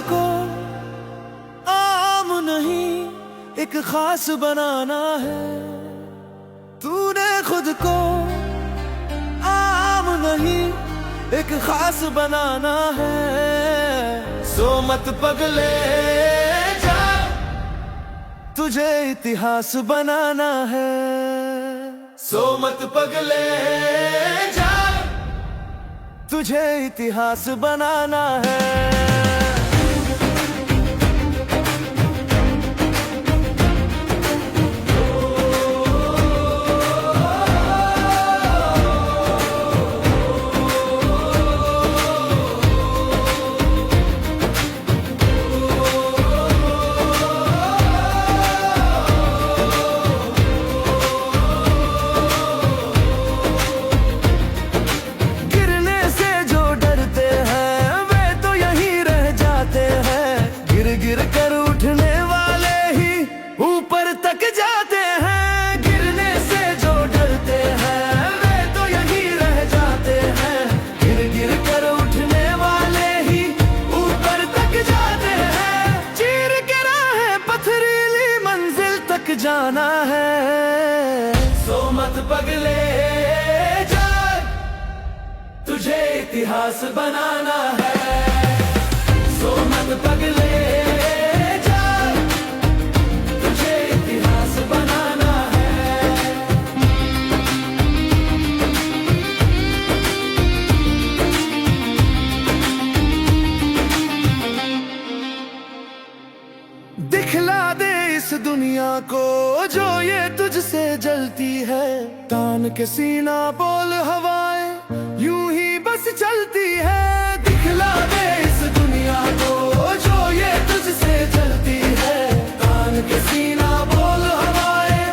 को आम नहीं एक खास बनाना है। तूने खुद को आम नहीं एक खास बनाना है। सो मत पगले जा, तुझे इतिहास बनाना है। सो मत पगले जा, तुझे इतिहास बनाना है। गिर कर उठने वाले ही ऊपर तक जाते हैं। गिरने से जो डरते हैं वे तो यहीं रह जाते हैं। गिर गिर कर उठने वाले ही ऊपर तक जाते हैं। चीर के राहें पथरीली मंजिल तक जाना है। सो मत पगले जा, तुझे इतिहास बनाना है। सो मत पगले दिखला दे इस दुनिया को जो ये तुझसे जलती है। तान के सीना बोल हवाएं यूं ही बस चलती है। दिखला दे इस दुनिया को जो ये तुझसे जलती है। तान के सीना बोल हवाएं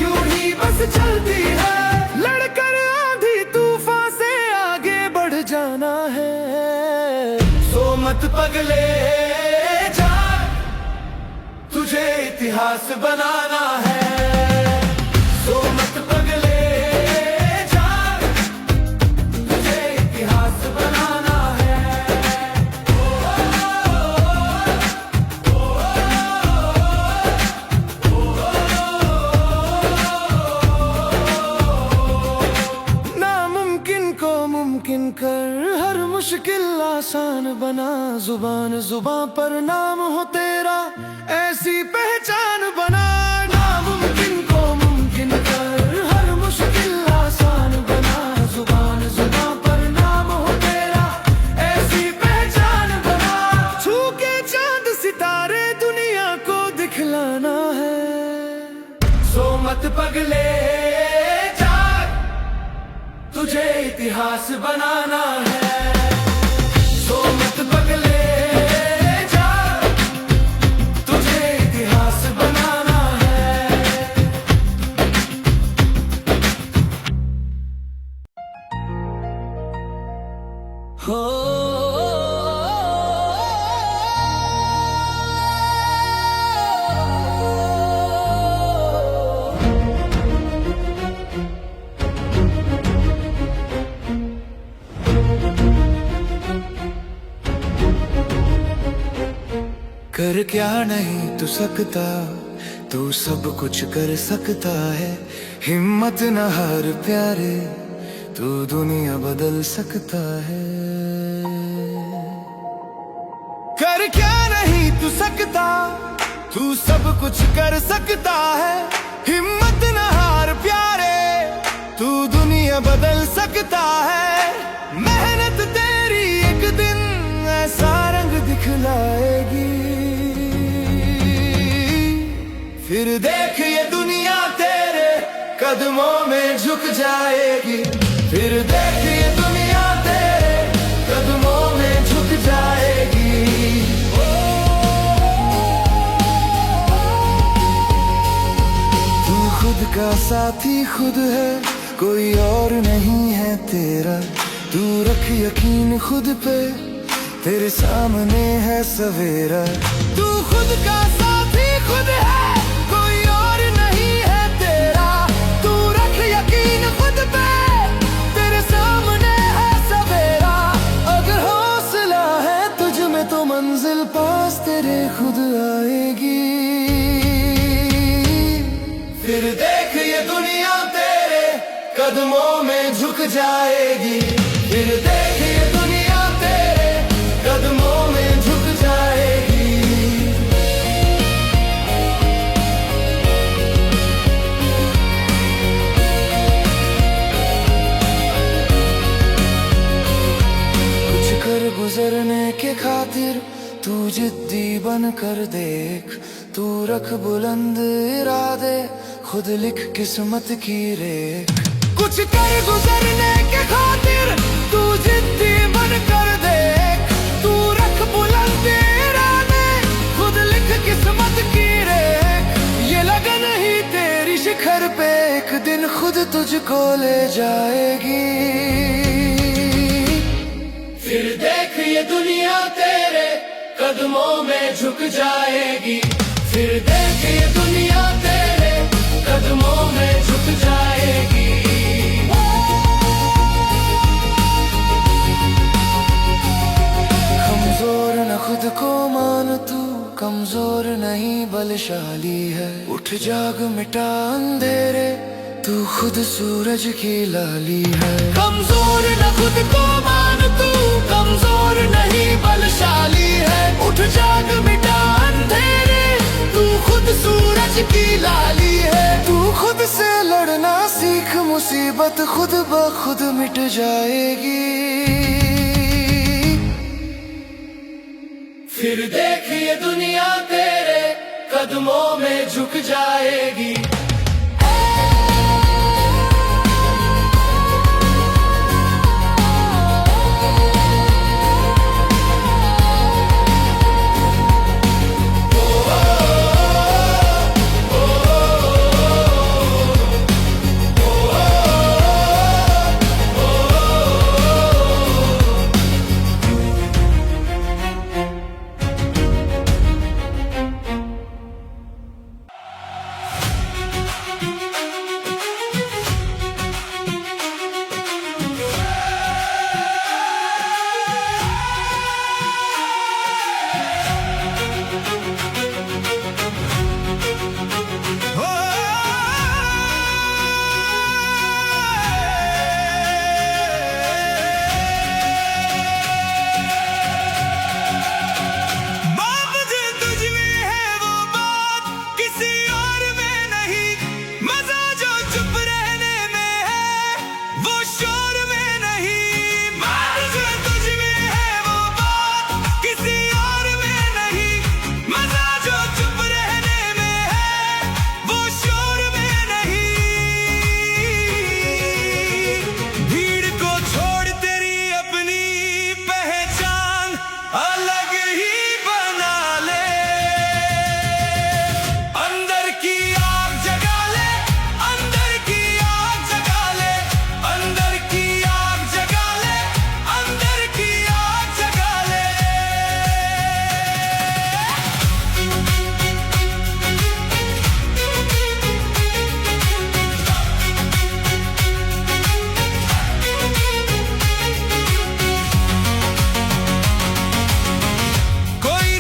यूं ही बस चलती है। लड़कर आंधी तूफान से आगे बढ़ जाना है। सो मत पगले तुझे इतिहास बनाना है। सो मत पगले जा, तुझे इतिहास बनाना है। नामुमकिन को मुमकिन कर हर मुश्किल आसान बना। जुबान जुबान पर नाम हो तेरा ऐसी पहचान बना। नामुमकिन को मुमकिन कर हर मुश्किल आसान बना। जुबान जुबान पर नाम हो तेरा ऐसी पहचान बना। छू के चांद सितारे दुनिया को दिखलाना है। सो मत पगले जा, तुझे इतिहास बनाना है। सो मत पगले हो। कर क्या नहीं तू सकता, तू सब कुछ कर सकता है। हिम्मत न हार प्यारे, तू दुनिया बदल सकता है। कर क्या नहीं तू सकता, तू सब कुछ कर सकता है। हिम्मत न हार प्यारे, तू दुनिया बदल सकता है। मेहनत तेरी एक दिन ऐसा रंग दिखलाएगी। फिर देख ये दुनिया तेरे कदमों में झुक जाएगी। फिर देख ये दुनिया तेरे कदमों में झुक जाएगी। तू खुद का साथी खुद है, कोई और नहीं है तेरा। तू रख यकीन खुद पे, तेरे सामने है सवेरा। तू खुद का साथी खुद है, कोई और नहीं है तेरा। तू रख यकीन खुद पे, तेरे सामने है सवेरा। अगर हौसला है तुझ में तो मंजिल पा तेरे खुद आएगी। फिर देख ये दुनिया तेरे कदमों में झुक जाएगी। फिर देख ये दुनिया तेरे कदमों में झुक जाएगी। कुछ कर गुजरने के खातिर तू जिद्दी बन कर देख। तू रख बुलंद इरादे, खुद लिख किस्मत की रेख। कुछ कर गुजरने के खातिर तू जिद्दी बन कर देख। तू रख बुलंद इरादे, खुद लिख किस्मत की रेख। ये लगन ही तेरी शिखर पे एक दिन खुद तुझको ले जाएगी। फिर देख ये दुनिया तेरे कदमों में झुक जाएगी। फिर देख ये दुनिया तेरे कदमों में झुक जाएगी। कमजोर न खुद को मान तू, कमजोर नहीं बलशाली है। उठ जाग मिटा अंधेरे, तू खुद सूरज की लाली है। कमजोर न खुद को मान तू, कमजोर नहीं बलशाली है। उठ जाग मिटा अंधेरे, तू खुद सूरज की लाली है। तू खुद से लड़ना सीख, मुसीबत खुद ब खुद मिट जाएगी। फिर देख ये दुनिया तेरे कदमों में झुक जाएगी। कोई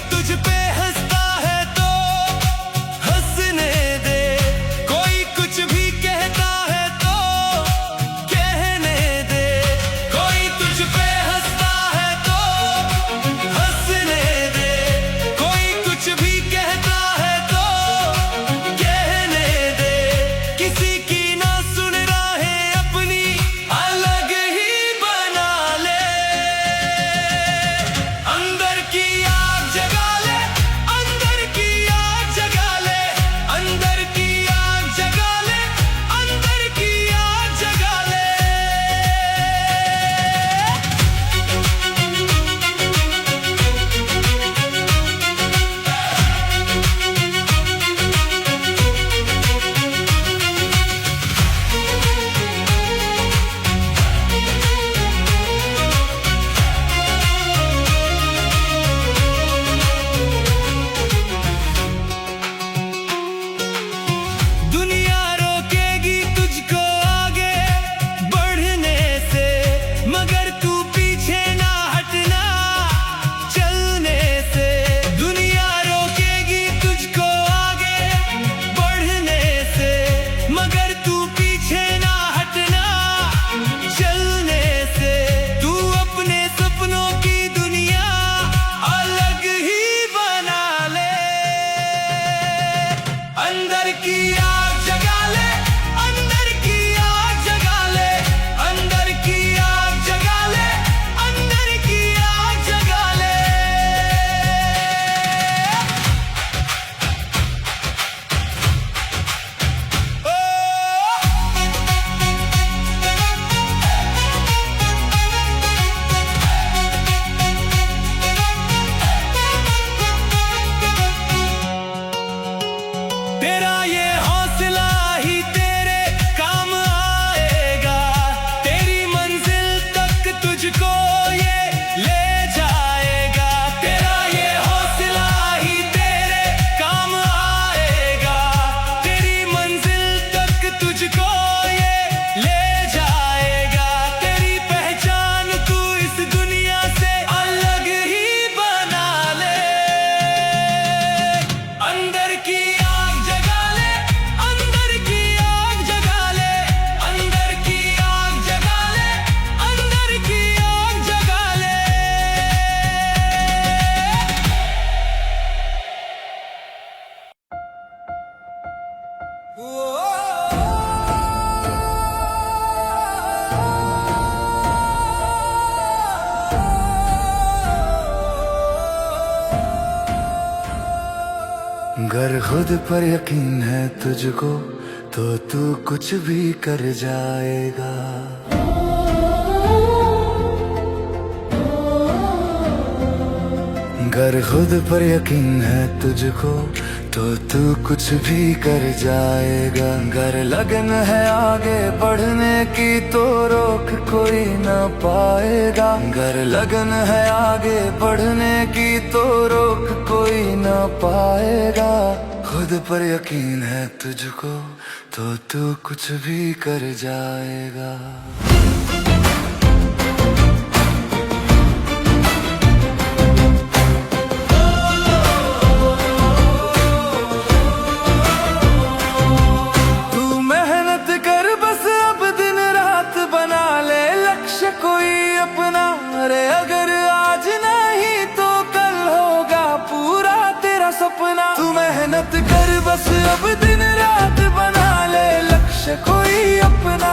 गर खुद पर यकीन है तुझको तो तू कुछ भी कर जाएगा। गर खुद पर यकीन है तुझको तो तू कुछ भी कर जाएगा। गर लगन है आगे बढ़ने की तो रोक कोई ना पाएगा। गर लगन है आगे बढ़ने की तो रोक कोई ना पाएगा। खुद पर यकीन है तुझको तो तू कुछ भी कर जाएगा। कोई अपना अरे अगर आज नहीं तो कल होगा पूरा तेरा सपना। तू मेहनत कर बस अब दिन रात बना ले लक्ष्य कोई अपना।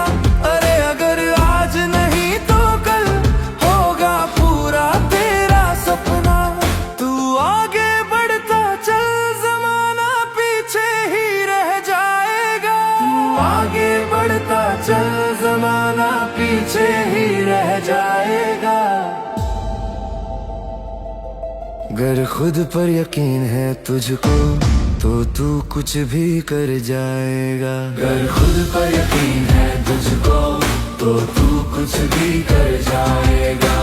अरे अगर आज नहीं तो कल होगा पूरा तेरा सपना। तू आगे बढ़ता चल जमाना पीछे ही रह जाएगा। तू आगे बढ़ता चल जमाना पीछे ही रह जाएगा। गर खुद पर यकीन है तुझको तो तू कुछ भी कर जाएगा। गर खुद पर यकीन है तुझको तो तू कुछ भी कर जाएगा।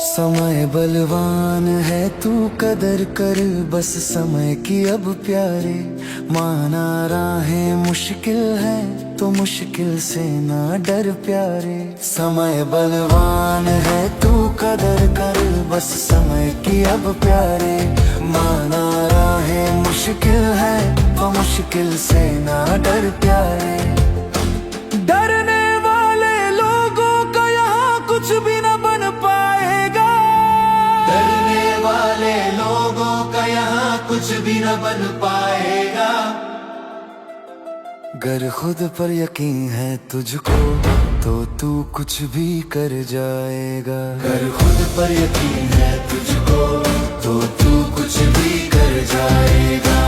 समय बलवान है तू कदर कर बस समय की अब प्यारे। माना राहें मुश्किल है तो मुश्किल से ना डर प्यारे। समय बलवान है तू कदर कर बस समय की अब प्यारे। माना राहें मुश्किल है तो मुश्किल से ना डर प्यारे। डरने वाले लोगों का यहाँ कुछ भी न बन पाएगा। डरने वाले लोगों का यहाँ कुछ भी न बन पाएगा। गर खुद पर यकीन है तुझको तो तू कुछ भी कर जाएगा। गर खुद पर यकीन है तुझको तो तू कुछ भी कर जाएगा।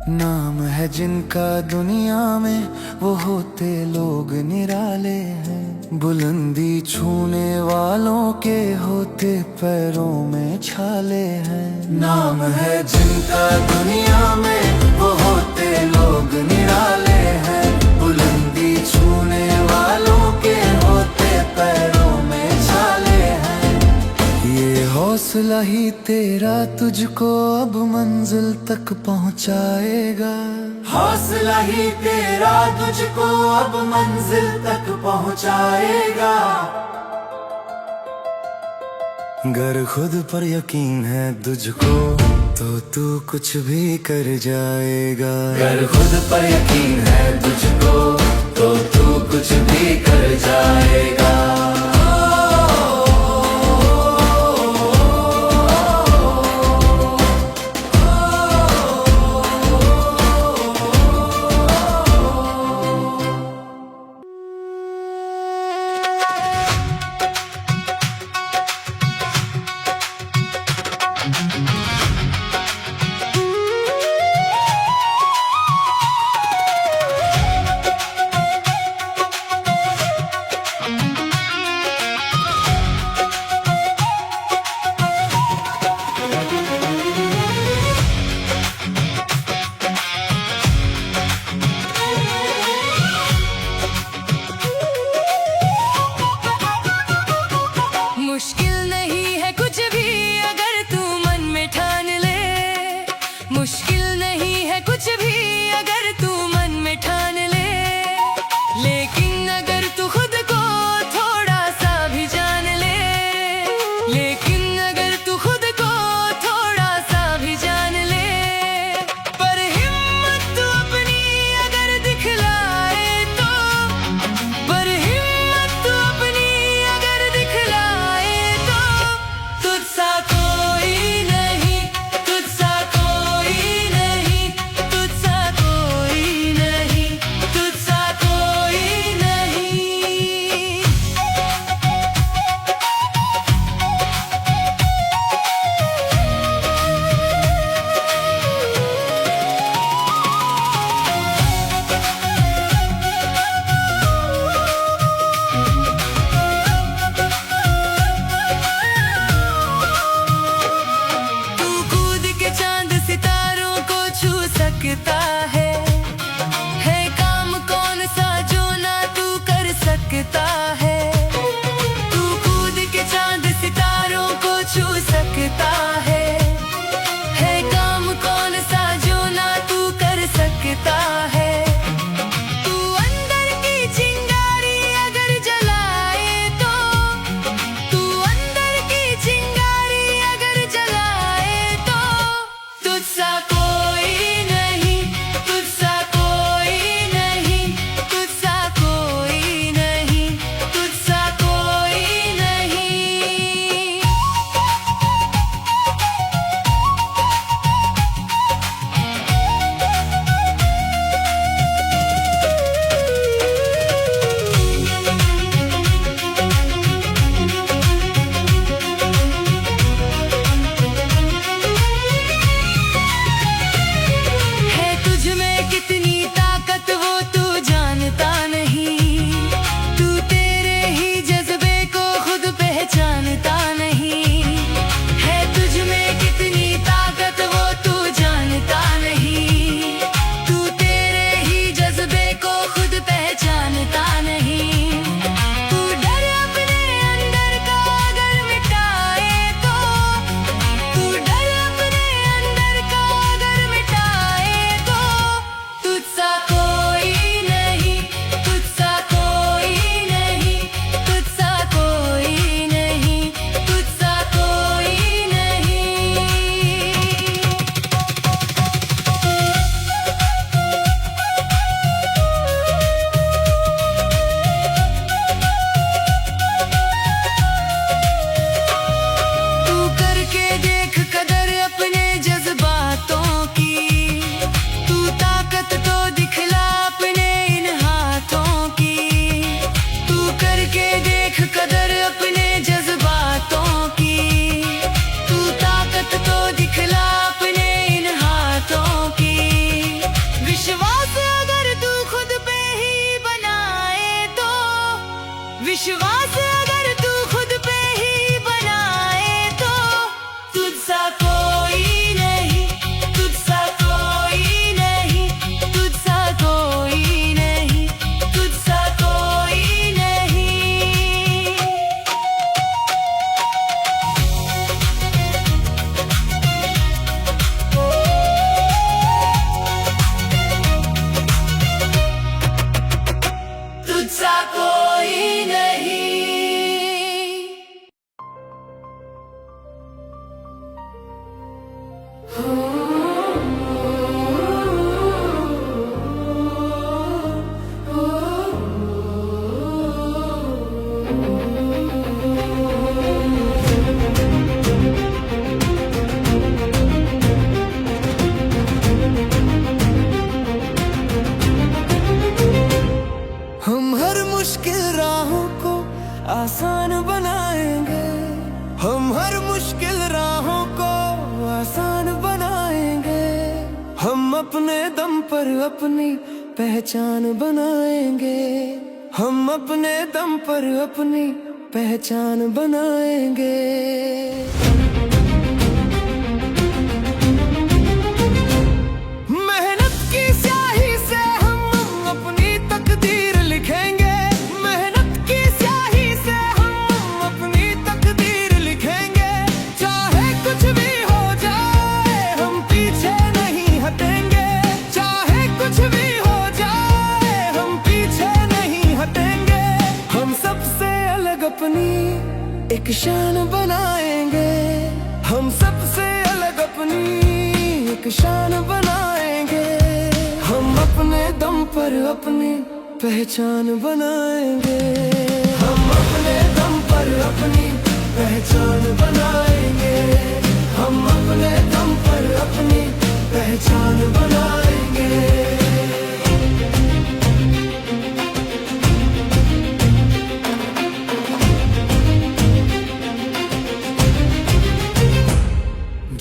नाम है जिनका दुनिया में वो होते लोग निराले हैं। बुलंदी छूने वालों के होते पैरों में छाले हैं। नाम है जिनका दुनिया में वो होते लोग निराले हैं। बुलंदी छूने वालों के होते पैरों में छाले हैं। ये हौसला ही तेरा तुझको अब मंजिल तक पहुंचाएगा। हौसला ही तेरा तुझको अब मंजिल तक पहुंचाएगा। गर खुद पर यकीन है तुझको तो तू कुछ भी कर जाएगा। गर खुद पर यकीन है तुझको तो तू कुछ भी कर जाएगा। सकता है काम कौन सा जो ना तू कर सकता है। तू कूद के चांद सितारों को छू सकता है काम कौन सा जो ना तू कर सकता है। तू अंदर की चिंगारी अगर जलाए तो, तू अंदर की चिंगारी अगर जलाए तो, तुझसा कोई नहीं, तुझसा कोई नहीं, तुझसा कोई नहीं, तुझसा कोई नहीं। है तुझ में कितनी ताकत वो तू जानता नहीं, तू तेरे ही जज्बे को खुद पहचानता नहीं। है तुझ में कितनी ताकत वो तू जानता नहीं, तू तेरे ही जज्बे को खुद पहचानता नहीं। तू डर अपने अंदर का अगर मिटाए तो, तू डर अपने अंदर का अगर मिटाए तो, तुझसा कोई नहीं, तुझसा कोई नहीं, तुझसा कोई नहीं, तुझसा कोई नहीं। तू करके देख कदर अपने जज्बातों की, तू ताकत तो दिखला अपने इन हाथों की। तू करके देख कदर अपने जज्बातों की, तू ताकत तो दिखला अपने इन हाथों की। विश्वास अगर तू खुद पे ही बनाए तो, विश्वास अगर तू खुद पे ही बनाए तो, तुझसा कोई नहीं, तुझसा कोई नहीं, तुझसा कोई नहीं, तुझसा कोई नहीं। तुझसा कोई नहीं। हम हर मुश्किल राहों को आसान बनाएंगे, हम हर मुश्किल राहों को आसान बनाएंगे। हम अपने दम पर अपनी पहचान बनाएंगे, हम अपने दम पर अपनी पहचान बनाएंगे। मेहनत की स्याही से हम अपनी तकदीर लिखेंगे, मेहनत की स्याही से हम अपनी तकदीर लिखेंगे। चाहे कुछ भी हो जाए हम पीछे नहीं हटेंगे, चाहे कुछ भी हो जाए हम पीछे नहीं हटेंगे। हम सबसे अलग अपनी एक शान बनाएंगे, हम सबसे अलग अपनी एक शान बनाएंगे। हम अपने दम पर अपनी पहचान बनाएंगे, हम अपने दम पर अपनी पहचान बनाएंगे, हम अपने दम पर अपनी पहचान बनाएंगे।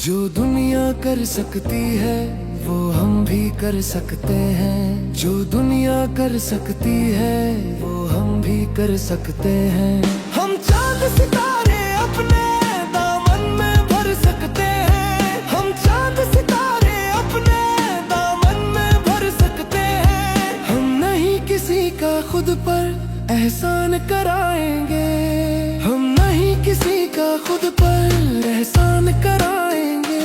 जो दुनिया कर सकती है वो हम भी कर सकते हैं, जो दुनिया कर सकती है वो हम भी कर सकते हैं। हम चांद सितारे अपने दामन में भर सकते हैं, हम चांद सितारे अपने दामन कराएंगे। हम नहीं किसी का खुद पर एहसान कराएंगे।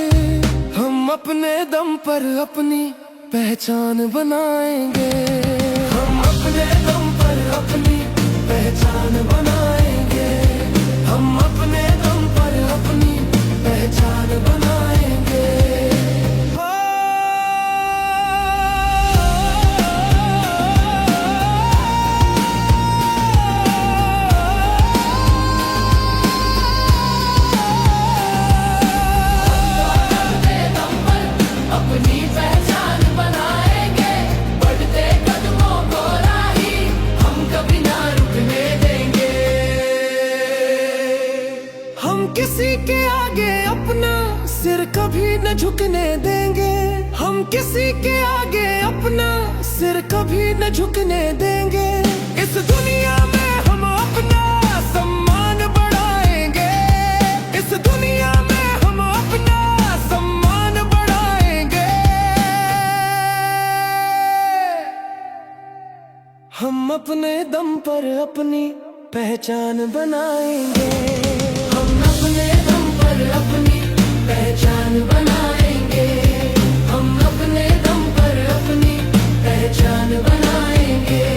हम अपने दम पर अपनी पहचान बनाएंगे। हम अपने दम पर अपनी पहचान बनाएंगे। हम अपने दम पर अपनी पहचान बनाएंगे। अपनी पहचान बनाएंगे, बढ़ते कदमों को राही हम कभी ना रुकने देंगे। हम किसी के आगे अपना सिर कभी न झुकने देंगे। हम किसी के आगे अपना सिर कभी न झुकने देंगे। इस दुनिया में हम अपना सम्मान बढ़ाएंगे। इस दुनिया में हम अपना सम्मान बढ़ाएंगे। हम अपने दम पर अपनी पहचान बनाएंगे। हम अपने दम पर अपनी पहचान बनाएंगे। हम अपने दम पर अपनी पहचान बनाएंगे।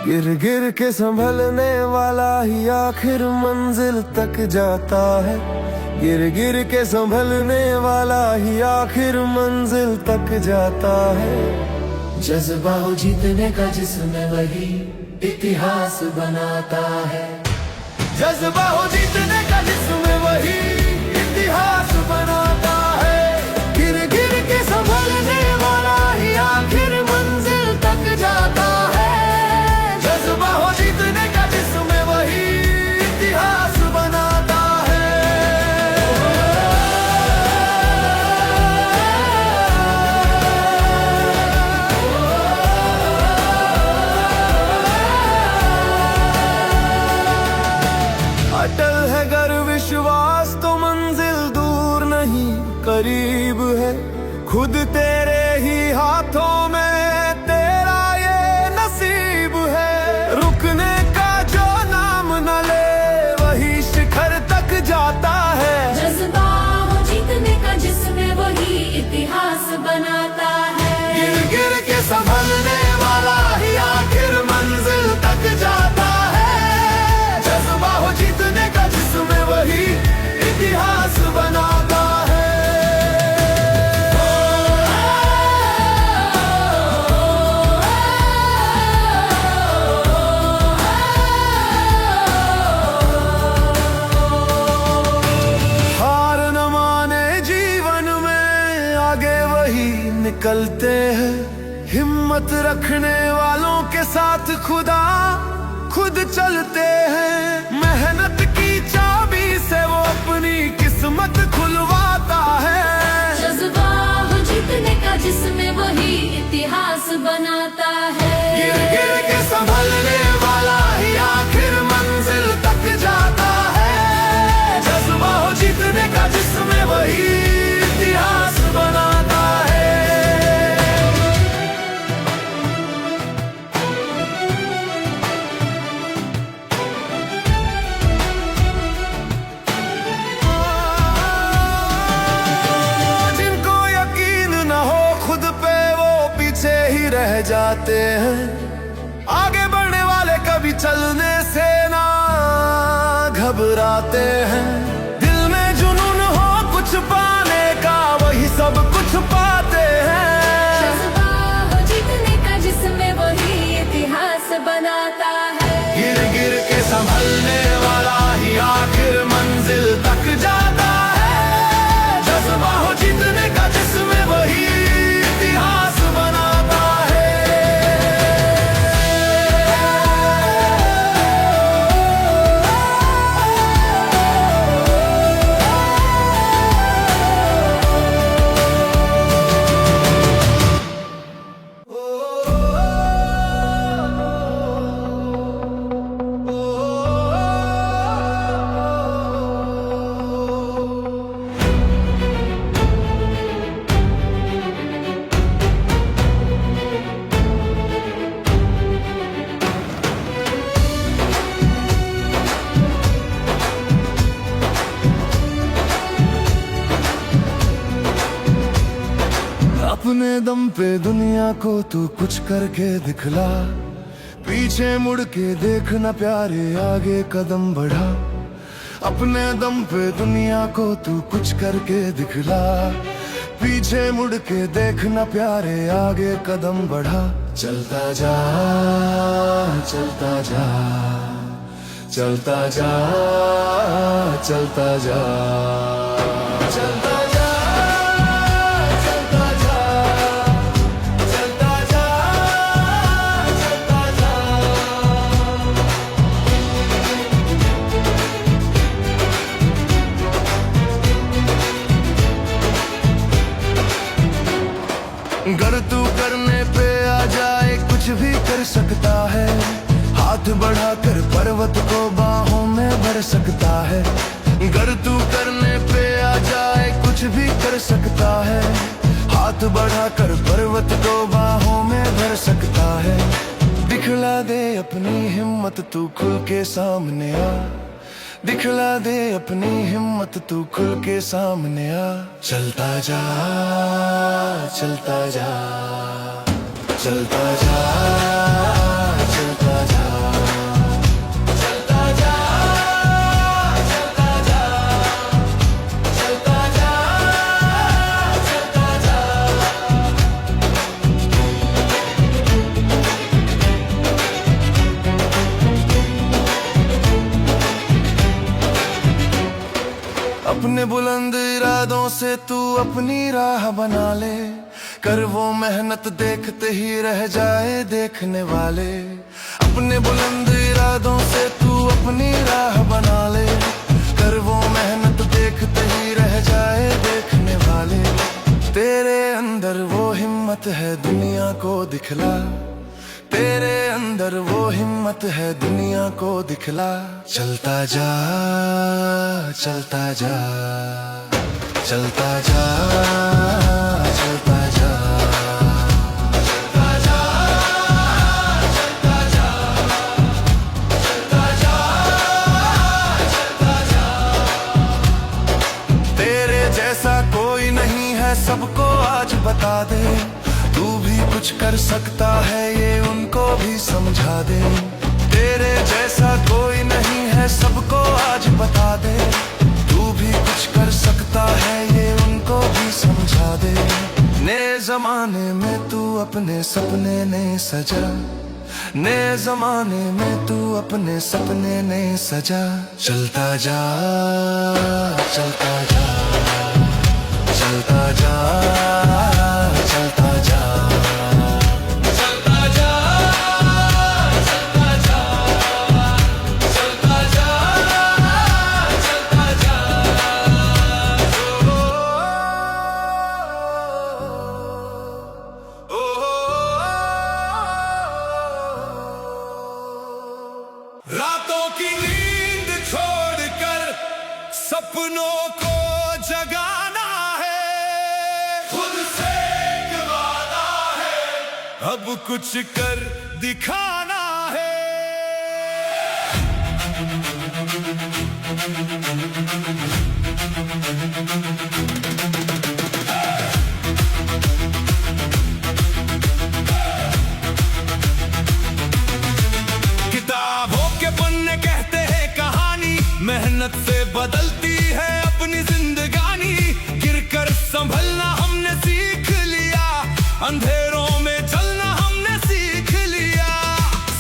गिर गिर के संभलने वाला ही आखिर मंजिल तक जाता है। गिर गिर के संभलने वाला ही आखिर मंजिल तक जाता है। जज्बा हो जीतने का जिसमें वही इतिहास बनाता है। जज्बा हो जीतने का जिसमें वही इतिहास बनाता है। गिर गिर के संभलने वाला ही आखिर मंजिल तक जाता है। जज्बा हो जीतने का जिसमें वही इतिहास बनाता है। अटल है गर विश्वास तो मंजिल दूर नहीं करीब है। खुद तेरे ही हाथों में तेरा ये नसीब है। रुकने का जो नाम न ले वही शिखर तक जाता है। जज्बा हो जीतने का जिसमें वही इतिहास बनाता है। गिर गिर के संभलने वाला ही आखिर मंजिल तक जाता है। जज्बा हो जीतने का जिसमें वही इतिहास बनाता है। हार न माने जीवन में आगे वही निकलते हैं। हिम्मत रखने वालों के साथ खुदा खुद चलते हैं। मेहनत की चाबी से वो अपनी किस्मत खुलवाता है। जज्बा हो जीतने का जिसमें वही इतिहास बनाता है। गिर गिर के संभलने वाला ही आखिर मंजिल तक जाता है। जज्बा हो जीतने का जिसमें वही इतिहास बनाता है। जिनको यकीन न हो खुद पे वो पीछे ही रह जाते हैं। आगे बढ़ने वाले कभी चलने से ना घबराते हैं। दिल में जुनून हो कुछ पाने का वही सब कुछ पाते हैं। जज्बा हो जीतने का जिसमें वही इतिहास बनाता है। गिर गिर के संभलने वाला ही आखिर मंजिल तक जाता है। जज्बा हो जीतने का जिसमें वही इतिहास अपने दम पे दुनिया को तू कुछ करके दिखला, पीछे मुड़ के देखना प्यारे, आगे कदम बढ़ा। अपने दम पे दुनिया को तू कुछ करके दिखला, पीछे मुड़ के देखना प्यारे, आगे कदम बढ़ा। चलता जा चलता जा चलता जा चलता जा चलता जा चलता जा चलता जा चलता जा। गर तू करने पे आ जाए कुछ भी कर सकता है, हाथ बढ़ाकर पर्वत को बाहों में भर सकता है। गर तू करने पे आ जाए कुछ भी कर सकता है, हाथ बढ़ाकर पर्वत को बाहों में भर सकता है। दिखला दे अपनी हिम्मत तू खुल के सामने आ, दिखला दे अपनी हिम्मत तू खुल के सामने आ। चलता जा चलता जा चलता जा चलता जा चलता जा चलता जा चलता जा चलता जा। अपने बुलंद इरादों से तू अपनी राह बना ले, कर वो मेहनत देखते ही रह जाए देखने वाले। अपने बुलंद इरादों से तू अपनी राह बना ले, कर वो मेहनत देखते ही रह जाए देखने वाले। तेरे अंदर वो हिम्मत है दुनिया को दिखला, तेरे अंदर वो हिम्मत है दुनिया को दिखला। चलता जा चलता जा चलता जा चलता जा चलता जा चलता जा चलता जा चलता जा। तेरे जैसा कोई नहीं है सबको आज बता दे, तू भी कुछ कर सकता है ये उनको भी समझा दे। तेरे जैसा कोई नहीं है सबको आज बता दे, तू भी कुछ कर सकता है ये उनको भी समझा दे। नए जमाने में तू अपने सपने ने सजा, नए जमाने में तू अपने सपने ने सजा। चलता जा चलता जा चलता जा चलता जा चलता जा चलता जा चलता जा चलता जा। रातों की नींद छोड़कर सपनों को जगाना है, खुद से एक वादा है अब कुछ कर दिखाना है। किताबों के पन्ने कहते हैं कहानी, मेहनत से बदलती है अपनी जिंदगानी। गिरकर संभलना हमने सीख लिया, अंधेरों में चलना हमने सीख लिया।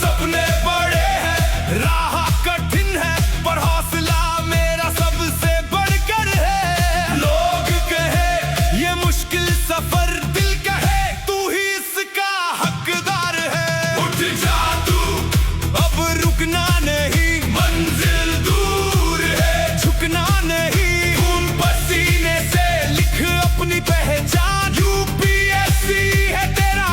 सपने बड़े हैं राह कठिन है, पर हौसला मेरा सबसे बढ़कर है। लोग कहे ये मुश्किल सफर, दिल कहे तू ही इसका हकदार है। उठ जा तू अब रुकना नहीं, मंजिल दूर है झुकना नहीं। खून पसीने से लिख अपनी पहचान, यूपीएससी है तेरा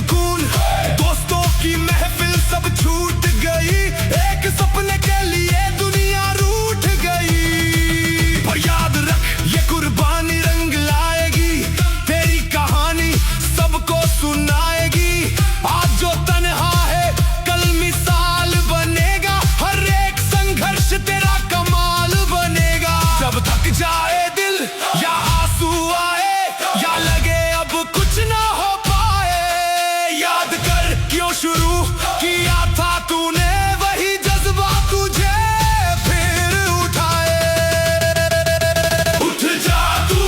सुकून, दोस्तों की महफिल सब छूट गई। एक सपने के लिए दुनिया रूठ गई। पर याद रख ये कुर्बानी रंग लाएगी, तेरी कहानी सबको सुनाएगी। आज जो तन्हा है कल मिसाल बनेगा, हर एक संघर्ष तेरा कमाल बनेगा। जब थक जाए दिल या आंसू आए या लगे अब कुछ ना हो पाए, याद कर क्यों शुरू किया था तूने, वही जज्बा तुझे फिर उठाए। उठ जा तू,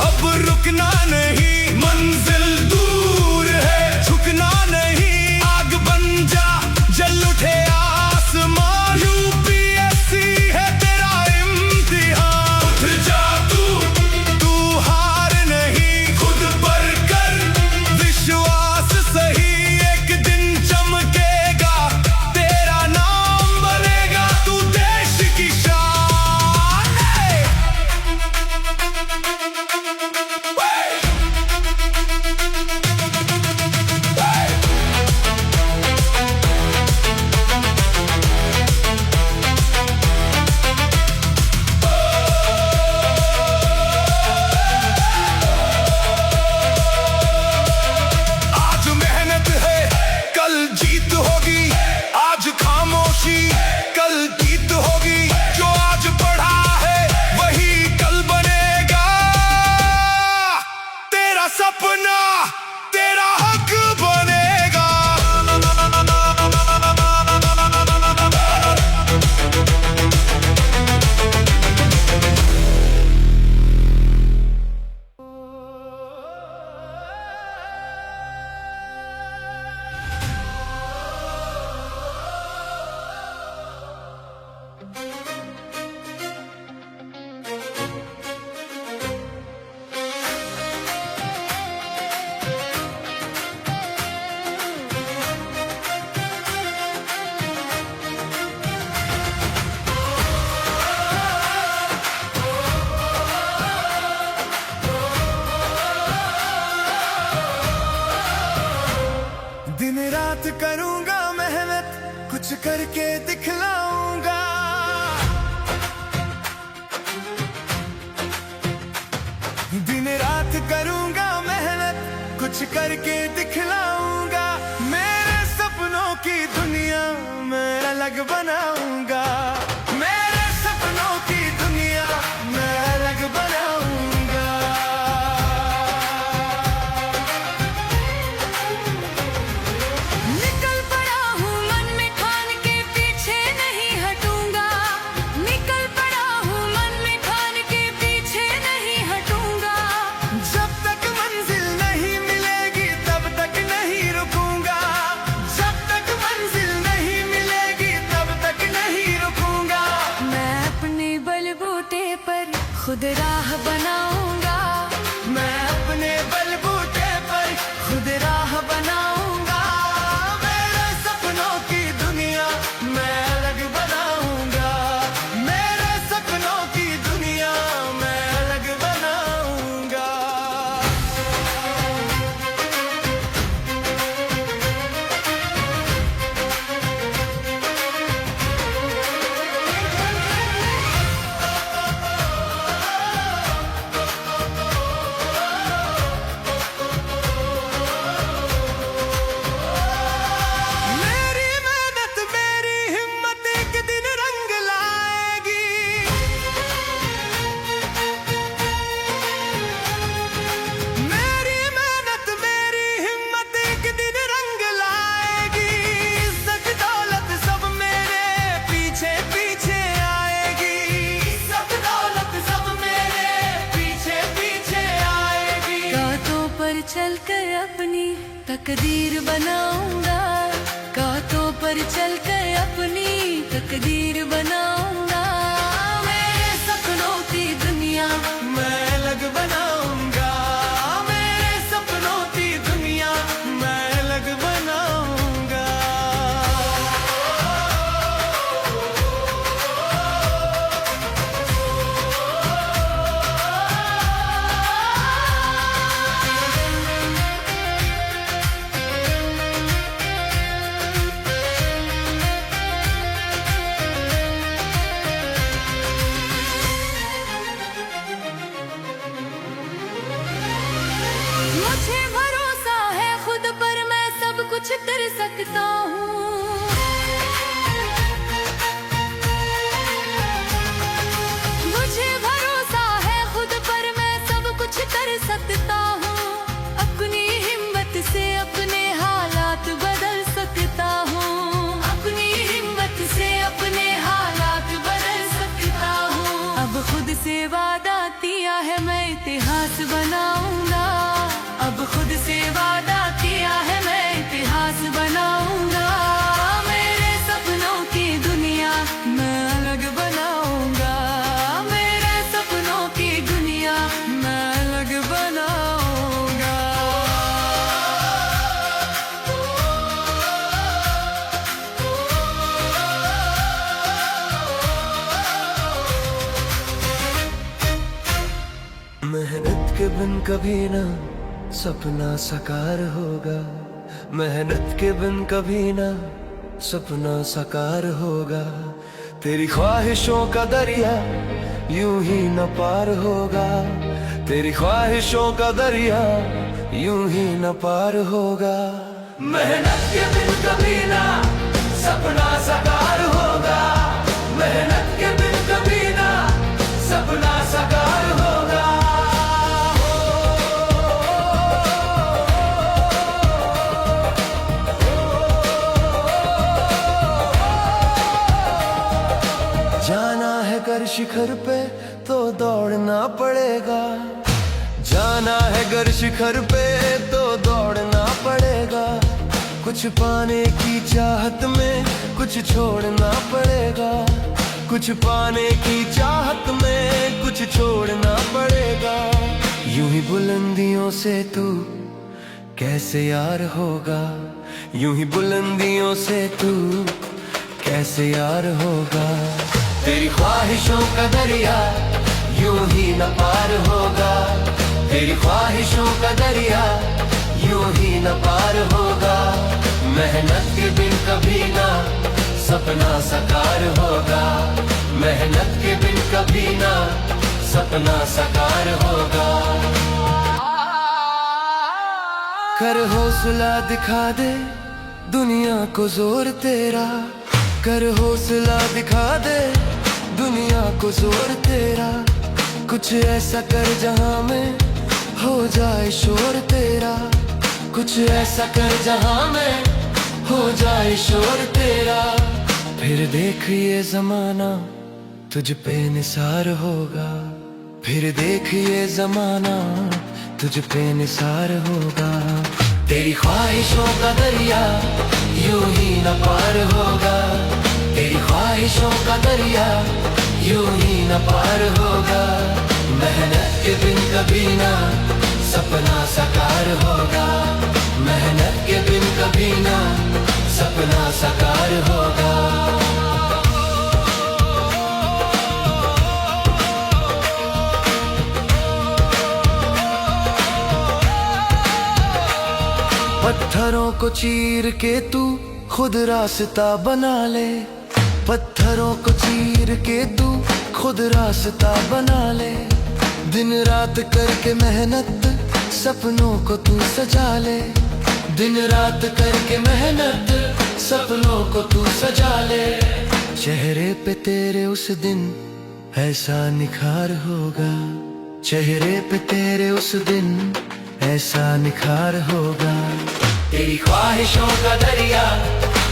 अब रुकना नहीं, मंजिल दूर है, झुकना नहीं। आग बन जा, जल उठे आसमान, यूपीएससी है तेरा इम्तिहान। उठ जा तू हार नहीं, खुद पर कर विश्वास सही। एक दिन चमकेगा, तेरा नाम बनेगा, तू देश की शान है। आज मेहनत है कल जीत होगी, आज खामोशी कल जीत होगी। जो आज पढ़ा है वही कल बनेगा, तेरा सपना तेरा हक बनेगा। दिन रात करूंगा मेहनत, कुछ करके दिखलाऊंगा। दिन रात करूंगा मेहनत, कुछ करके दिखलाऊंगा। मेरे सपनों की दुनिया मैं अलग बनाऊंगा। मेरे सपनों की दुनिया मैं अलग बनाऊंगा। निकल पड़ा हूँ मन में ठान के, पीछे नहीं हटूंगा। निकल पड़ा हूँ मन में ठान के, पीछे नहीं हटूंगा। जब तक मंजिल नहीं मिलेगी तब तक नहीं रुकूंगा। जब तक मंजिल नहीं मिलेगी तब तक नहीं रुकूंगा। मैं अपने बलबूते पर खुद राह बनाऊंगा। मैं अपने बलबूते पर खुद राह बनाऊंगा। मेरे सपनों की दुनिया मैं अलग बनाऊंगा। मेरे सपनों की दुनिया मैं अलग बनाऊंगा। मेरी मेहनत मेरी हिम्मत एक दिन रंग लाएगी। मेरी मेहनत मेरी हिम्मत एक दिन रंग लाएगी। इज्जत दौलत सब मेरे पीछे पीछे आएगी। इज्जत दौलत सब मेरे पीछे पीछे आएगी। कांटों पर चलकर अपनी तकदीर बनाऊंगा। कांटों पर चलकर अपनी तकदीर बनाऊंगा। मेरे सपनों की दुनिया मैं अलग बनाऊंगा। मेरे सपनों की दुनिया मैं अलग बनाऊंगा। कुछ कर सकता हूँ। मुझे भरोसा है खुद पर, मैं सब कुछ कर सकता हूँ। अपनी हिम्मत से अपने हालात बदल सकता हूँ। अपनी हिम्मत से अपने हालात बदल सकता हूँ। अब खुद से वादा किया है मैं इतिहास बनाऊंगा। अब खुद से वादा किया है मैं इतिहास बनाऊंगा। मेरे सपनों की दुनिया मैं अलग बनाऊंगा। मेरे सपनों की दुनिया मैं अलग बनाऊंगा। मेहनत के बिन कभी ना सपना साकार होगा। मेहनत के बिन कभी ना सपना साकार होगा। तेरी ख्वाहिशों का दरिया यूं ही न पार होगा। तेरी ख्वाहिशों का दरिया यूं ही न पार होगा। मेहनत के बिन कभी ना सपना साकार होगा। मेहनत के बिन कभी ना सपना साकार होगा। जाना है कर शिखर पे तो दौड़ना पड़ेगा। जाना है कर शिखर पे तो दौड़ना पड़ेगा। कुछ पाने की चाहत में कुछ छोड़ना पड़ेगा। कुछ पाने की चाहत में कुछ छोड़ना पड़ेगा। यूं ही बुलंदियों से तू कैसे यार होगा। यूं ही बुलंदियों से तू कैसे यार होगा। तेरी ख्वाहिशों का दरिया यूं ही न पार होगा। तेरी ख्वाहिशों का दरिया यूं ही न पार होगा। मेहनत के बिन कभी ना सपना साकार होगा। मेहनत के बिन कभी ना सपना साकार होगा। कर हौसला दिखा दे दुनिया को जोर तेरा। कर हौसला दिखा दे दुनिया को जोर तेरा। कुछ ऐसा कर जहां में हो जाए शोर तेरा। कुछ ऐसा कर जहां में हो जाए शोर तेरा। फिर देख ये जमाना तुझ पे निसार होगा। फिर देख ये जमाना तुझ पे निसार होगा। तेरी ख्वाहिशों का दरिया यूं ही न पार होगा। तेरी ख्वाहिशों का दरिया यूं ही न पार होगा। मेहनत के बिन कभी ना सपना साकार होगा। मेहनत के बिन कभी ना सपना साकार होगा। पत्थरों को चीर के तू खुद रास्ता बना ले। पत्थरों को चीर के तू खुद रास्ता बना ले। दिन रात करके मेहनत सपनों को तू सजा ले। दिन रात करके मेहनत सपनों को तू सजा ले। चेहरे पे तेरे उस दिन ऐसा निखार होगा। चेहरे पे तेरे उस दिन ऐसा निखार होगा। तेरी ख्वाहिशों का दरिया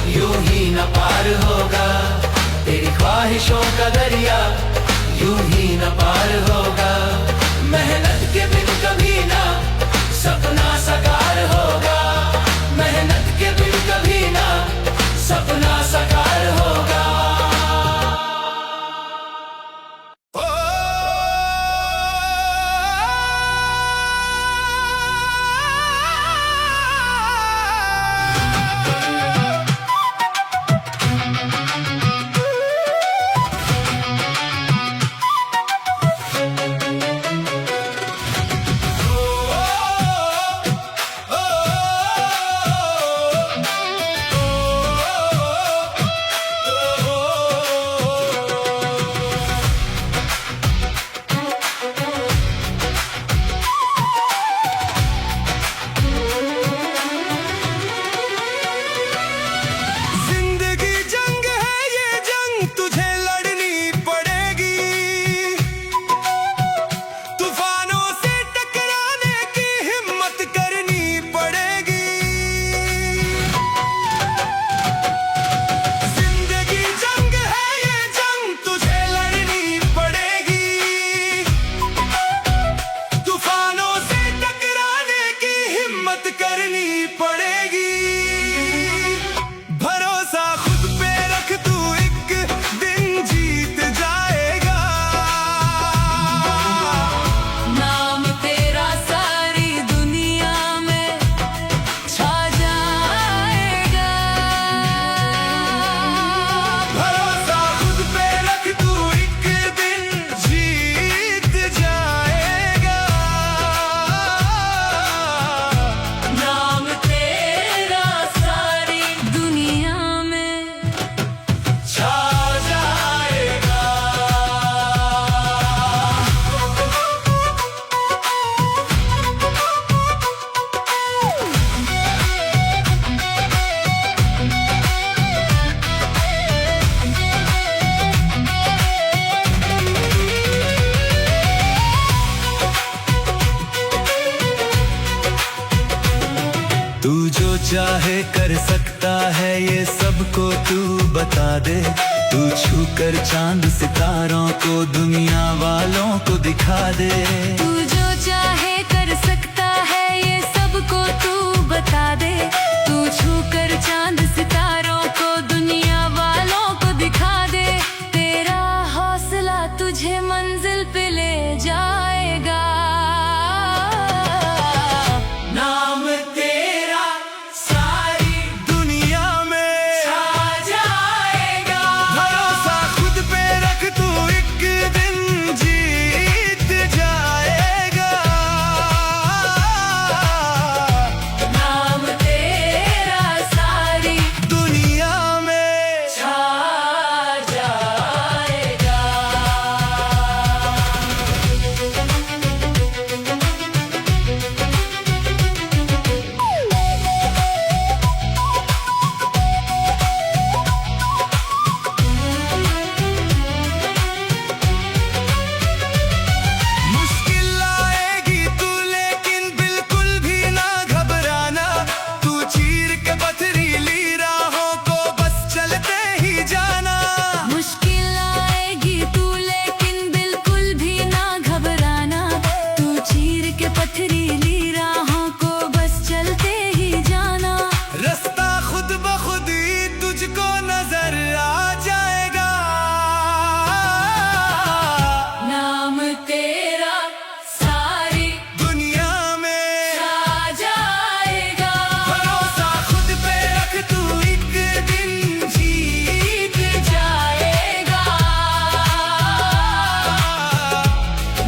यूं ही न पार होगा। तेरी ख्वाहिशों का दरिया यूं ही न पार होगा। मेहनत के बिन कभी ना सपना साकार होगा। मेहनत के बिन कभी ना सपना साकार होगा। चाहे कर सकता है ये सबको तू बता दे। तू छू कर चांद सितारों को दुनिया वालों को दिखा दे। तू जो चाहे कर सकता है ये सबको तू बता दे। तू छू कर चांद सितारों को दुनिया वालों को दिखा दे। तेरा हौसला तुझे मंजिल पे ले जाएगा। नाम तेरा सारी दुनिया में छा जाएगा। भरोसा खुद पे रख तू एक दिन जीत जाएगा। नाम तेरा सारी दुनिया में छा जाएगा। मुश्किल आएगी तू लेकिन बिल्कुल भी ना घबराना। तू चीर के पथरीली राहों को बस चलते ही जाना। मुश्किल आएगी तू लेकिन बिल्कुल भी ना घबराना। तू चीर के पथरीली राहों को बस चलते ही जाना। रास्ता खुद ब खुद ही तुझको नजर आ जाएगा। नाम तेरा सारी दुनिया में छा जाएगा। भरोसा खुद पे रख तू एक दिन जीत जाएगा।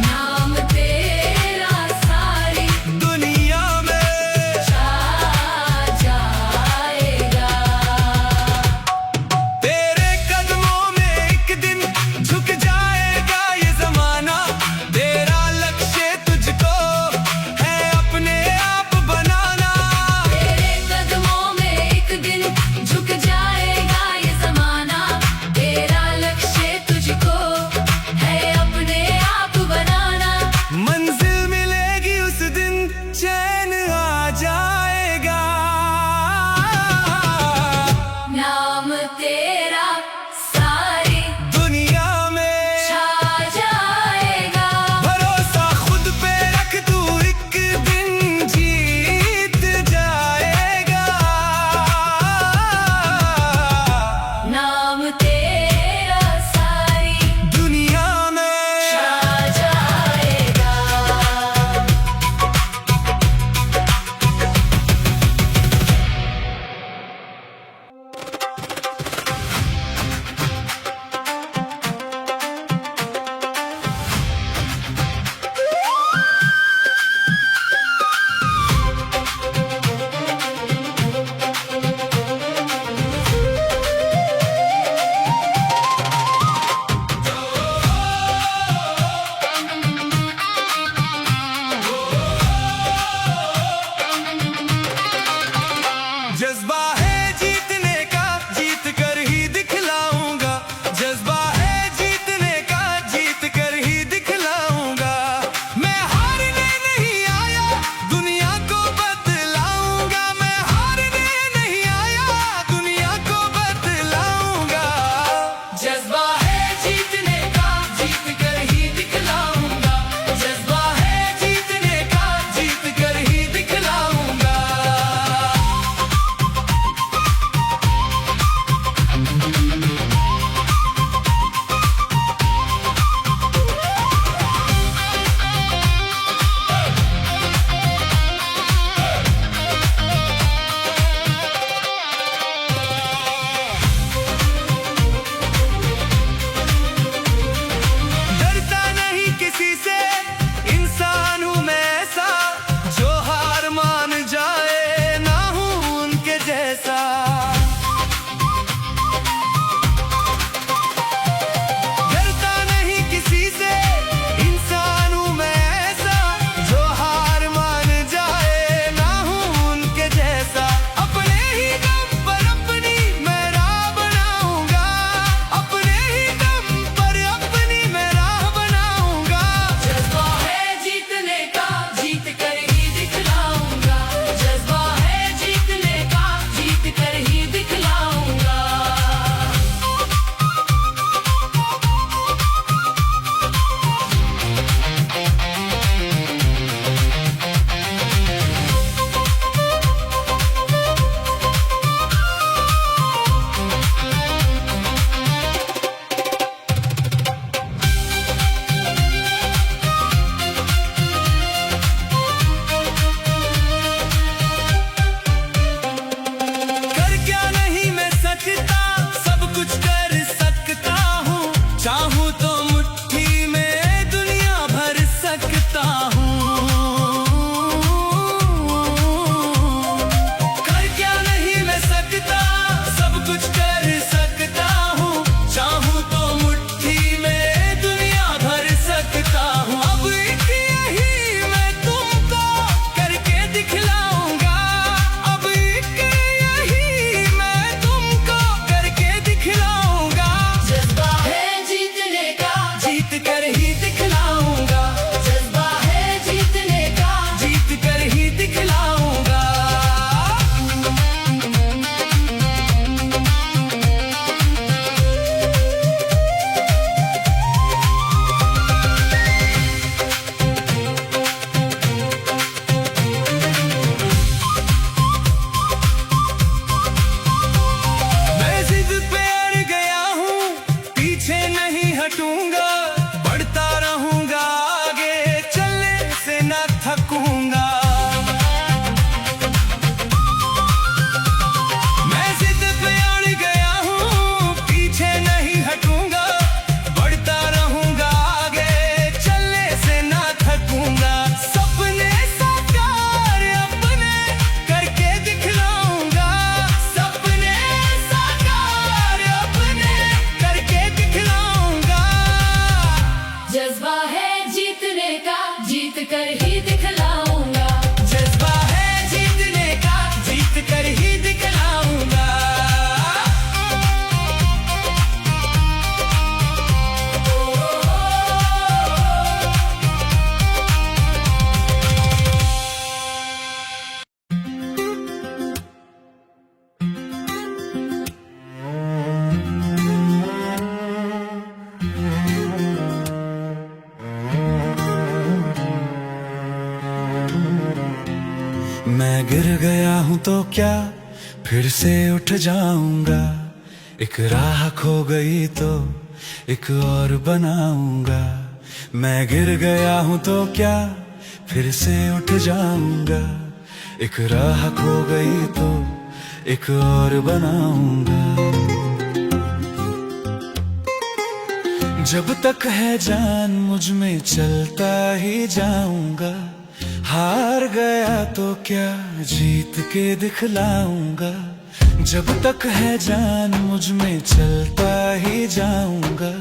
नाम तेरा सारी दुनिया में छा जाएगा। तेरे कदमों में एक दिन झुक जाएगा ये जमाना। तेरा लक्ष्य तुझको है अपने आप बनाना। तेरे कदमों में एक दिन झुक जाएगा ये जमाना। तेरा लक्ष्य तुझको है अपने आप बनाना। मंजिल मिलेगी उस दिन चैन आ जाएगा। नाम तेरा सारी दुनिया में छा जाएगा। भरोसा खुद पे रख तू एक दिन जीत जाएगा। नाम तेरा सारी दुनिया में छा जाएगा। जज्बा है जीतने का जीत कर ही दिखलाऊंगा। जज्बा है जीतने का जीत कर ही दिखलाऊंगा। मैं हारने नहीं आया दुनिया को बदलाऊंगा। मैं हारने नहीं आया दुनिया को बदलाऊंगा। जज्बा है जीतने का जीत कर ही दिखलाऊंगा। जज्बा है जीतने का जीत कर ही दिखलाऊंगा। डरता नहीं किसी से इंसान हूं मैं ऐसा। जो हार मान जाए ना हूं उनके जैसा। डरता नहीं किसी से इंसान हूं मैं ऐसा। जो हार मान जाए ना हूं उनके जैसा। अपने ही दम पर अपनी मैं राह बनाऊंगा। अपने ही दम पर अपनी मैं राह बनाऊंगा। जज्बा है जीतने का जीत कर ही दिखलाऊंगा। क्या नहीं मैं सकता, सब कुछ कर सकता हूँ। चाहूँ तो मुट्ठी में दुनिया भर सकता हूँ। कर क्या नहीं मैं सकता, सब कुछ कर सकता हूँ। चाहूँ तो मुट्ठी में दुनिया भर सकता हूँ। अब एक यही मैं तुमको करके दिखलाऊंगा। अब एक यही मैं तुमको करके दिखलाऊंगा। जज्बा है जीतने का, जीत कर ही दिखलाऊंगा। जज्बा है जीतने का। जीत कर ही दिखलाऊंगा। मैं जिद पे अड़ गया हूँ, पीछे नहीं हटूंगा। बढ़ता रहूंगा आगे, चलने से न थकूंगा। मैं जिद पे अड़ गया हूँ, पीछे नहीं हटूंगा। बढ़ता रहूंगा आगे, चलने से न थकूंगा। सपने साकार अपने करके दिखलाऊंगा। सपने साकार अपने करके दिखलाऊंगा। जज्बा है जीतने का, जीत कर ही दिखलाऊंगा। जज्बा है जीतने का, जीत कर ही दिखलाऊंगा। मैं गिर गया हूँ तो क्या फिर से उठ जाऊंगा। एक राह खो गई तो एक और बनाऊंगा। मैं गिर गया हूँ तो क्या फिर से उठ जाऊंगा। एक राह खो गई तो एक और बनाऊंगा। जब तक है जान मुझ में चलता ही जाऊंगा। हार गया तो क्या जीत के दिखलाऊंगा। जब तक है जान मुझ में चलता ही जाऊंगा।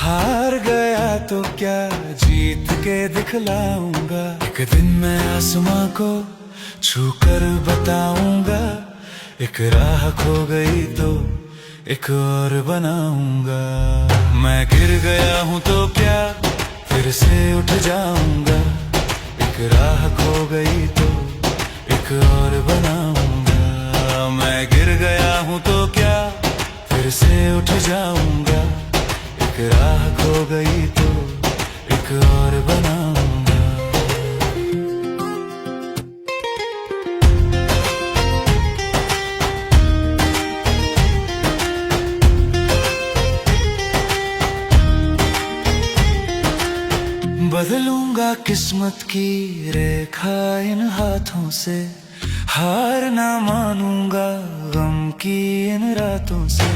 हार गया तो क्या जीत के दिखलाऊंगा। एक दिन मैं आसमां को छू कर बताऊंगा। एक राह खो गई तो एक और बनाऊंगा। मैं गिर गया हूँ तो क्या फिर से उठ जाऊंगा। एक राह खो गई तो एक और बनाऊंगा। मैं गिर गया हूँ तो क्या फिर से उठ जाऊंगा। एक राह खो गई तो एक और बनाऊंगा। बदलूंगा किस्मत की रेखा इन हाथों से। हार ना मानूंगा गम की इन रातों से।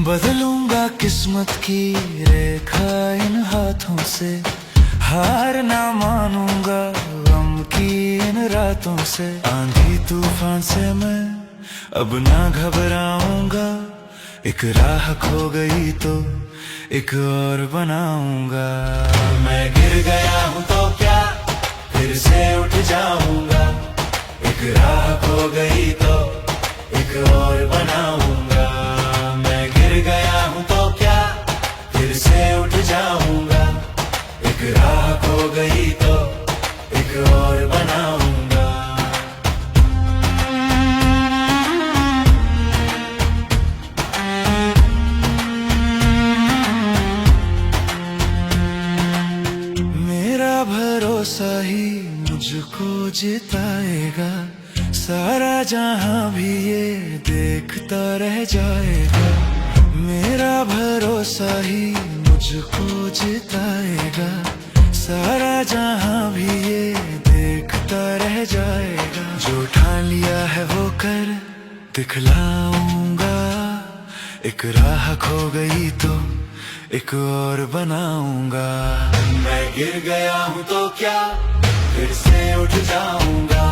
बदलूंगा किस्मत की रेखा इन हाथों से। हार ना मानूंगा गम की इन रातों से। आंधी तूफान से मैं अब ना घबराऊंगा। एक राह खो गई तो एक और बनाऊंगा। मैं गिर गया हूँ तो क्या फिर से उठ जाऊंगा। एक राह खो गई तो एक और बनाऊंगा। मैं गिर गया हूँ तो क्या फिर से उठ जाऊंगा। एक राह खो गई तो एक और बनाऊंगा। भरोसा ही मुझको जिताएगा। सारा जहां भी ये देखता रह जाएगा। मेरा भरोसा ही मुझको जिताएगा। सारा जहां भी ये देखता रह जाएगा। जो ठान लिया है वो कर दिखलाऊंगा। एक राह खो गई तो एक और बनाऊंगा। मैं गिर गया हूँ तो क्या फिर से उठ जाऊंगा।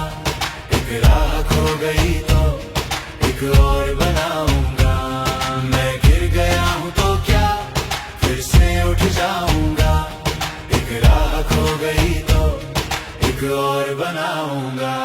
एक राह खो गई तो एक और बनाऊंगा। मैं गिर गया हूँ तो क्या फिर से उठ जाऊंगा। एक राह खो गई तो एक और बनाऊंगा।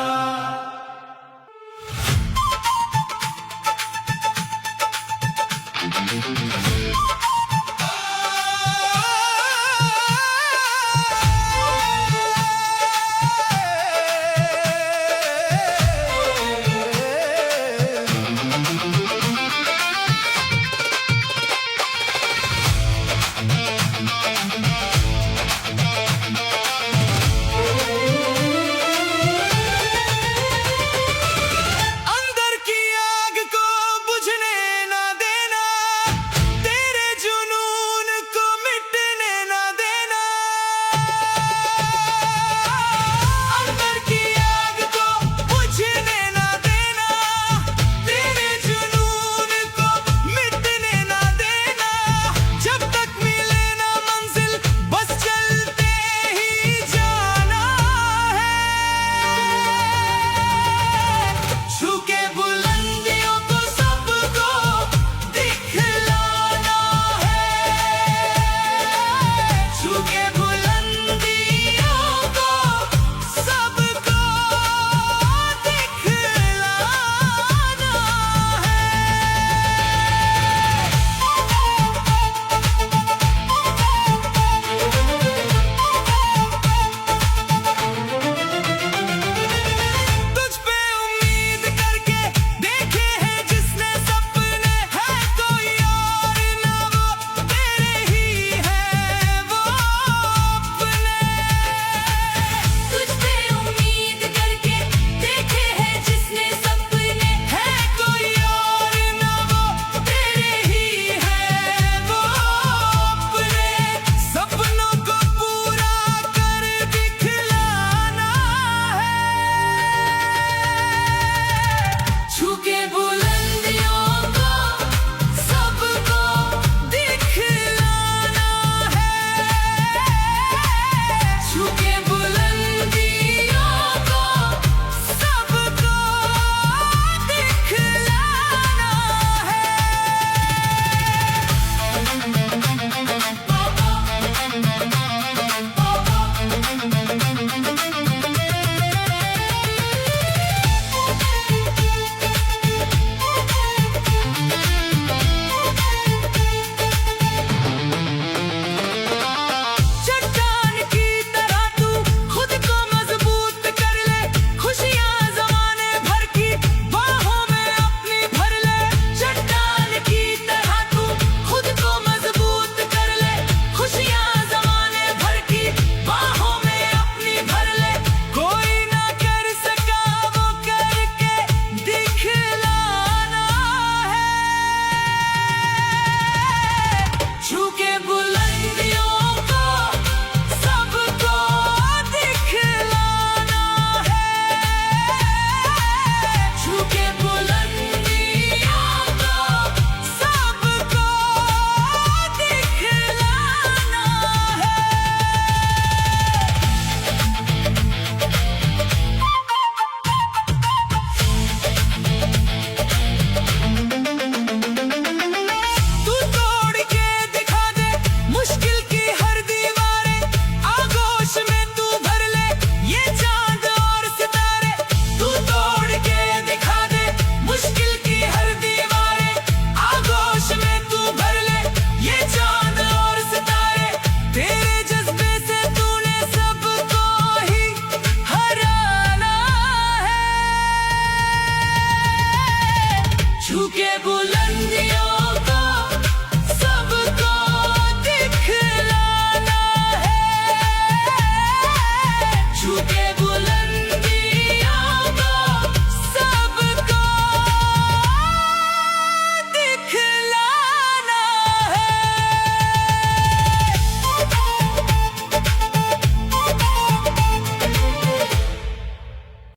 छू के बुला